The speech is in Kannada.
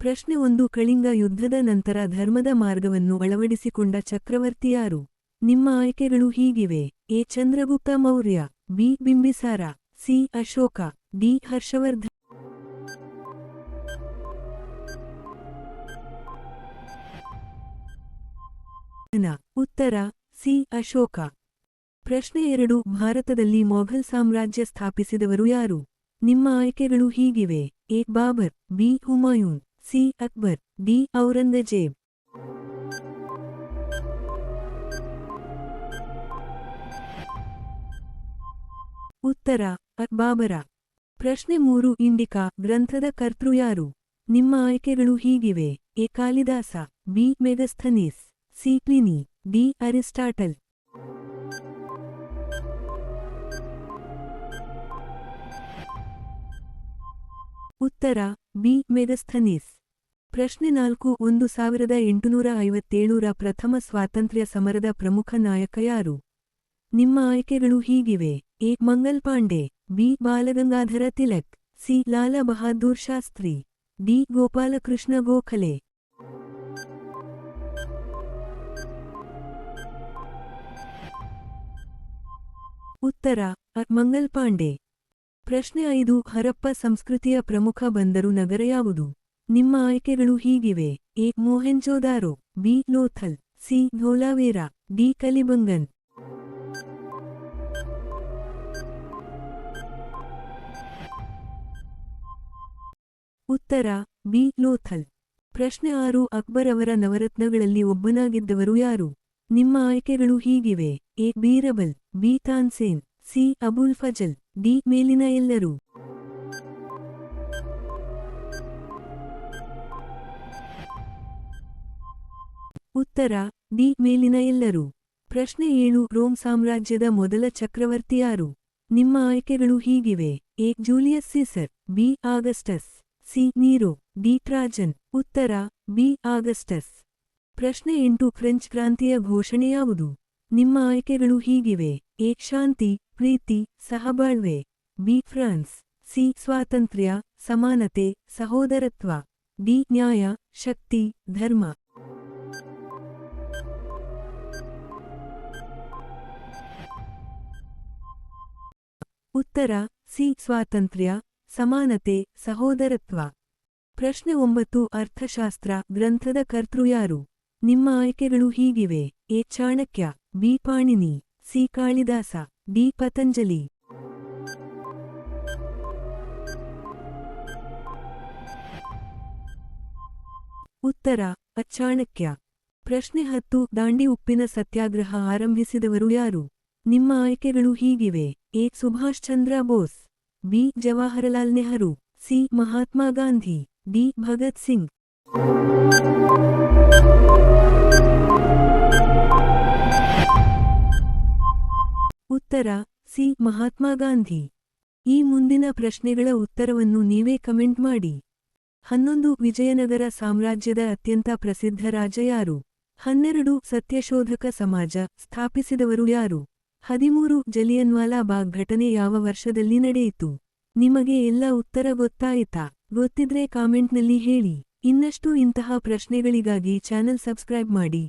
ಪ್ರಶ್ನೆ 1 ಕಳಿಂಗ ಯುದ್ಧದ ನಂತರ ಧರ್ಮದ ಮಾರ್ಗವನ್ನು ಅಳವಡಿಸಿಕೊಂಡ ಚಕ್ರವರ್ತಿ ಯಾರು? ನಿಮ್ಮ ಆಯ್ಕೆಗಳು ಹೀಗಿವೆ: A Chandragupta Maurya, B Bimbisara, C Ashoka, D Harshavardhana. ಉತ್ತರ ಸಿ ಅಶೋಕ. ಪ್ರಶ್ನೆ 2 ಭಾರತದಲ್ಲಿ ಮೊಘಲ್ ಸಾಮ್ರಾಜ್ಯ ಸ್ಥಾಪಿಸಿದವರು ಯಾರು? ನಿಮ್ಮ ಆಯ್ಕೆಗಳು ಹೀಗಿವೆ: A Babur, B Humayun, C Akbar, D Aurangzeb. ಉತ್ತರ ಬಾಬರ. ಪ್ರಶ್ನೆ 3 ಇಂಡಿಕಾ ಗ್ರಂಥದ ಕರ್ತೃ ಯಾರು? ನಿಮ್ಮ ಆಯ್ಕೆಗಳು ಹೀಗಿವೆ: A Kalidasa, B Megasthenes, C Pliny, D Aristotle. ಉತ್ತರ ಬಿ ಮೆಗಸ್ಥನೀಸ್. ಪ್ರಶ್ನೆ 4 1857ರ ಪ್ರಥಮ ಸ್ವಾತಂತ್ರ್ಯ ಸಮರದ ಪ್ರಮುಖ ನಾಯಕ ಯಾರು? ನಿಮ್ಮ ಆಯ್ಕೆಗಳು ಹೀಗಿವೆ: A Mangal Pandey, B Balagangadhara Tilak, C Lala Bahadur Shastri, D Gopalakrishna Gokhale. ಉತ್ತರ ಮಂಗಲ್ ಪಾಂಡೆ. ಪ್ರಶ್ನೆ 5 ಹರಪ್ಪ ಸಂಸ್ಕೃತಿಯ ಪ್ರಮುಖ ಬಂದರು ನಗರ ಯಾವುದು? ನಿಮ್ಮ ಆಯ್ಕೆಗಳು ಹೀಗಿವೆ: A Mohenjodaro, B Lothal, C Dholavira, D Kalibangan. ಉತ್ತರ ಬಿ ಲೋಥಲ್. ಪ್ರಶ್ನೆ 6 ಅಕ್ಬರ್ ಅವರ ನವರತ್ನಗಳಲ್ಲಿ ಒಬ್ಬನಾಗಿದ್ದವರು ಯಾರು? ನಿಮ್ಮ ಆಯ್ಕೆಗಳು ಹೀಗಿವೆ: A Birbal, B Tansen, C Abul Fazal, D ಮೇಲಿನ ಎಲ್ಲರೂ. ಉತ್ತರ ಡಿ ಮೇಲಿನ ಎಲ್ಲರೂ. ಪ್ರಶ್ನೆ 7 ರೋಮ್ ಸಾಮ್ರಾಜ್ಯದ ಮೊದಲ ಚಕ್ರವರ್ತಿ ಯಾರು? ನಿಮ್ಮ ಆಯ್ಕೆಗಳು ಹೀಗಿವೆ: A Julius Caesar, B Augustus, C Nero, D Trajan. ಉತ್ತರ ಬಿ ಆಗಸ್ಟಸ್. ಪ್ರಶ್ನೆ 8 ಫ್ರೆಂಚ್ ಕ್ರಾಂತಿಯ ಘೋಷಣೆ ಯಾವುದು? ನಿಮ್ಮ ಆಯ್ಕೆಗಳು ಹೀಗಿವೆ: ಎ ಶಾಂತಿ, ಪ್ರೀತಿ, ಸಹಬಾಳ್ವೆ, ಬಿ ಫ್ರಾನ್ಸ್, ಸಿ ಸ್ವಾತಂತ್ರ್ಯ, ಸಮಾನತೆ, ಸಹೋದರತ್ವ, ಡಿ ನ್ಯಾಯ, ಶಕ್ತಿ, ಧರ್ಮ. ಉತ್ತರ ಸಿ ಸ್ವಾತಂತ್ರ್ಯ, ಸಮಾನತೆ, ಸಹೋದರತ್ವ. ಪ್ರಶ್ನೆ 9 ಅರ್ಥಶಾಸ್ತ್ರ ಗ್ರಂಥದ ಕರ್ತೃ ಯಾರು? ನಿಮ್ಮ ಆಯ್ಕೆಗಳು ಹೀಗಿವೆ: A Chanakya, B Panini, C Kalidasa, D Patanjali. ಉತ್ತರ ಚಾಣಕ್ಯ. ಪ್ರಶ್ನೆ 10 ದಾಂಡಿ ಉಪ್ಪಿನ ಸತ್ಯಾಗ್ರಹ ಆರಂಭಿಸಿದವರು ಯಾರು? ನಿಮ್ಮ ಆಯ್ಕೆಗಳು ಹೀಗಿವೆ: A Subhash Chandra Bose, B Jawaharlal Nehru, C Mahatma Gandhi, D Bhagat Singh. ಉತ್ತರ ಸಿ ಮಹಾತ್ಮ ಗಾಂಧಿ. ಈ ಮುಂದಿನ ಪ್ರಶ್ನೆಗಳ ಉತ್ತರವನ್ನು ನೀವೇ ಕಮೆಂಟ್ ಮಾಡಿ. 11 ವಿಜಯನಗರ ಸಾಮ್ರಾಜ್ಯದ ಅತ್ಯಂತ ಪ್ರಸಿದ್ಧ ರಾಜ ಯಾರು? 12 ಸತ್ಯಶೋಧಕ ಸಮಾಜ ಸ್ಥಾಪಿಸಿದವರು ಯಾರು? 13 ಜಲಿಯನ್ವಾಲಾ ಬಾಗ್ ಘಟನೆ ಯಾವ ವರ್ಷದಲ್ಲಿ ನಡೆಯಿತು? ನಿಮಗೆ ಎಲ್ಲ ಉತ್ತರ ಗೊತ್ತಾಯಿತಾ? ಗೊತ್ತಿದ್ರೆ ಕಾಮೆಂಟ್ನಲ್ಲಿ ಹೇಳಿ. ಇನ್ನಷ್ಟು ಇಂತಹ ಪ್ರಶ್ನೆಗಳಿಗಾಗಿ ಚಾನೆಲ್ ಸಬ್ಸ್ಕ್ರೈಬ್ ಮಾಡಿ.